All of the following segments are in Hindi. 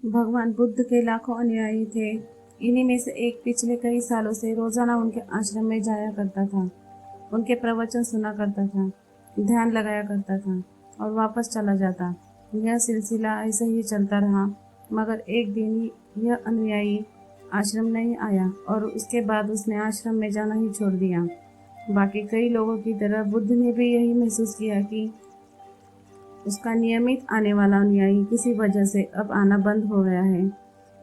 भगवान बुद्ध के लाखों अनुयायी थे। इन्हीं में से एक पिछले कई सालों से रोजाना उनके आश्रम में जाया करता था, उनके प्रवचन सुना करता था, ध्यान लगाया करता था और वापस चला जाता। यह सिलसिला ऐसे ही चलता रहा, मगर एक दिन यह अनुयायी आश्रम नहीं आया और उसके बाद उसने आश्रम में जाना ही छोड़ दिया। बाकी कई लोगों की तरह बुद्ध ने भी यही महसूस किया कि उसका नियमित आने वाला अनुयायी किसी वजह से अब आना बंद हो गया है।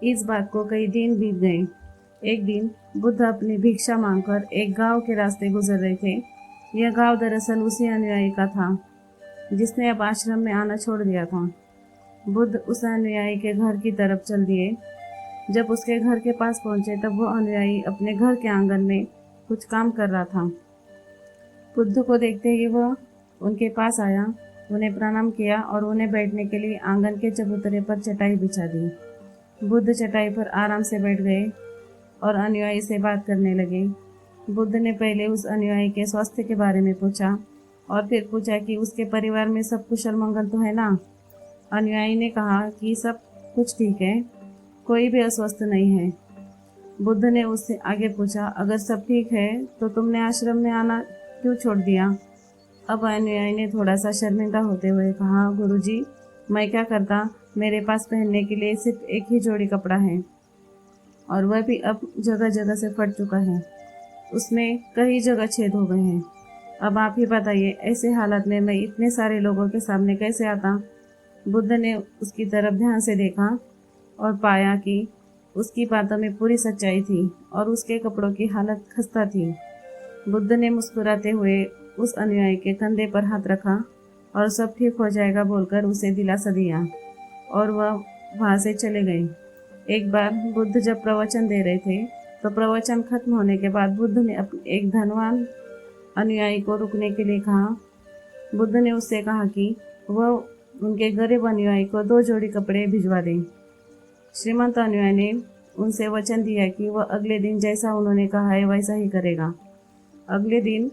इस बात को कई दिन बीत गए। एक दिन बुद्ध अपनी भिक्षा मांगकर एक गांव के रास्ते गुजर रहे थे। यह गांव दरअसल उसी अनुयायी का था जिसने अब आश्रम में आना छोड़ दिया था। बुद्ध उस अनुयायी के घर की तरफ चल दिए। जब उसके घर के पास पहुंचे तब वो अनुयायी अपने घर के आंगन में कुछ काम कर रहा था। बुद्ध को देखते ही वह उनके पास आया, उन्हें प्रणाम किया और उन्हें बैठने के लिए आंगन के चबूतरे पर चटाई बिछा दी। बुद्ध चटाई पर आराम से बैठ गए और अनुयायी से बात करने लगे। बुद्ध ने पहले उस अनुयायी के स्वास्थ्य के बारे में पूछा और फिर पूछा कि उसके परिवार में सब कुशल मंगल तो है ना। अनुयायी ने कहा कि सब कुछ ठीक है, कोई भी अस्वस्थ नहीं है। बुद्ध ने उससे आगे पूछा, अगर सब ठीक है तो तुमने आश्रम में आना क्यों छोड़ दिया। अब अनुयायी ने थोड़ा सा शर्मिंदा होते हुए कहा, गुरुजी, मैं क्या करता, मेरे पास पहनने के लिए सिर्फ एक ही जोड़ी कपड़ा है और वह भी अब जगह जगह से फट चुका है, उसमें कई जगह छेद हो गए हैं। अब आप ही बताइए, ऐसे हालत में मैं इतने सारे लोगों के सामने कैसे आता। बुद्ध ने उसकी तरफ ध्यान से देखा और पाया कि उसकी बातों में पूरी सच्चाई थी और उसके कपड़ों की हालत खस्ता थी। बुद्ध ने मुस्कुराते हुए उस अनुयायी के कंधे पर हाथ रखा और सब ठीक हो जाएगा बोलकर उसे दिलासा दिया और वह वहाँ से चले गए। एक बार बुद्ध जब प्रवचन दे रहे थे तो प्रवचन खत्म होने के बाद बुद्ध ने अपने एक धनवान अनुयायी को रुकने के लिए कहा। बुद्ध ने उससे कहा कि वह उनके गरीब अनुयायी को 2 जोड़ी कपड़े भिजवा दें। श्रीमंत अनुयायी ने उनसे वचन दिया कि वह अगले दिन जैसा उन्होंने कहा है वैसा ही करेगा। अगले दिन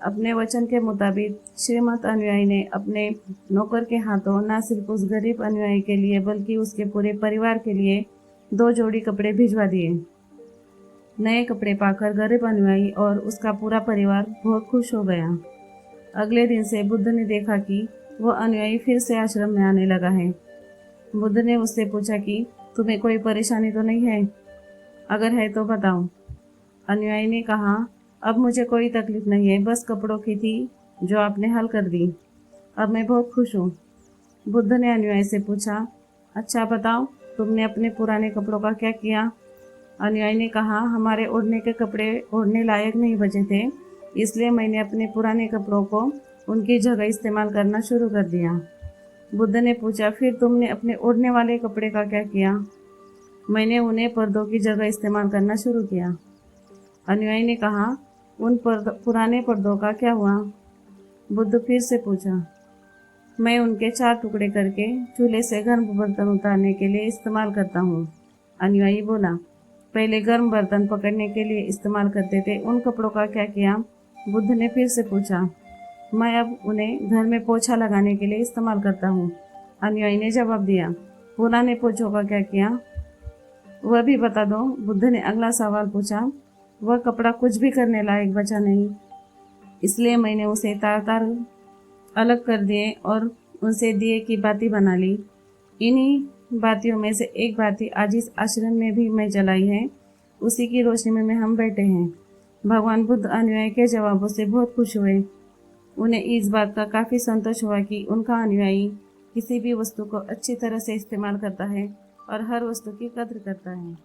अपने वचन के मुताबिक श्रीमंत अनुयायी ने अपने नौकर के हाथों न सिर्फ उस गरीब अनुयायी के लिए बल्कि उसके पूरे परिवार के लिए 2 जोड़ी कपड़े भिजवा दिए। नए कपड़े पाकर गरीब अनुयायी और उसका पूरा परिवार बहुत खुश हो गया। अगले दिन से बुद्ध ने देखा कि वह अनुयायी फिर से आश्रम में आने लगा है। बुद्ध ने उससे पूछा कि तुम्हें कोई परेशानी तो नहीं है, अगर है तो बताओ। अनुयायी ने कहा, अब मुझे कोई तकलीफ नहीं है, बस कपड़ों की थी जो आपने हल कर दी। अब मैं बहुत खुश हूँ। बुद्ध ने अनुयायी से पूछा, अच्छा बताओ, तुमने अपने पुराने कपड़ों का क्या किया। अनुयायी ने कहा, हमारे ओढ़ने के कपड़े ओढ़ने लायक नहीं बचे थे, इसलिए मैंने अपने पुराने कपड़ों को उनकी जगह इस्तेमाल करना शुरू कर दिया। बुद्ध ने पूछा, फिर तुमने अपने ओढ़ने वाले कपड़े का क्या किया। मैंने उन्हें पर्दों की जगह इस्तेमाल करना शुरू किया। अनुयायी ने कहा, उन पुराने पर्दों का क्या हुआ। बुद्ध फिर से पूछा, मैं उनके 4 टुकड़े करके चूल्हे से गर्म बर्तन उतारने के लिए इस्तेमाल करता हूँ। अनुयायी बोला, पहले गर्म बर्तन पकड़ने के लिए इस्तेमाल करते थे, उन कपड़ों का क्या किया। बुद्ध ने फिर से पूछा, मैं अब उन्हें घर में पोछा लगाने के लिए इस्तेमाल करता हूँ। अनुयायी ने जवाब दिया, पुराने पोछों का क्या किया, वह भी बता दो। बुद्ध ने अगला सवाल पूछा, वह कपड़ा कुछ भी करने लायक बचा नहीं, इसलिए मैंने उसे तार तार अलग कर दिए और उनसे दिए की बाती बना ली। इन्हीं बातियों में से एक बाती आज इस आश्रम में भी मैं जलाई है, उसी की रोशनी में हम बैठे हैं। भगवान बुद्ध अनुयायी के जवाबों से बहुत खुश हुए। उन्हें इस बात का काफ़ी संतोष हुआ कि उनका अनुयायी किसी भी वस्तु को अच्छी तरह से इस्तेमाल करता है और हर वस्तु की कद्र करता है।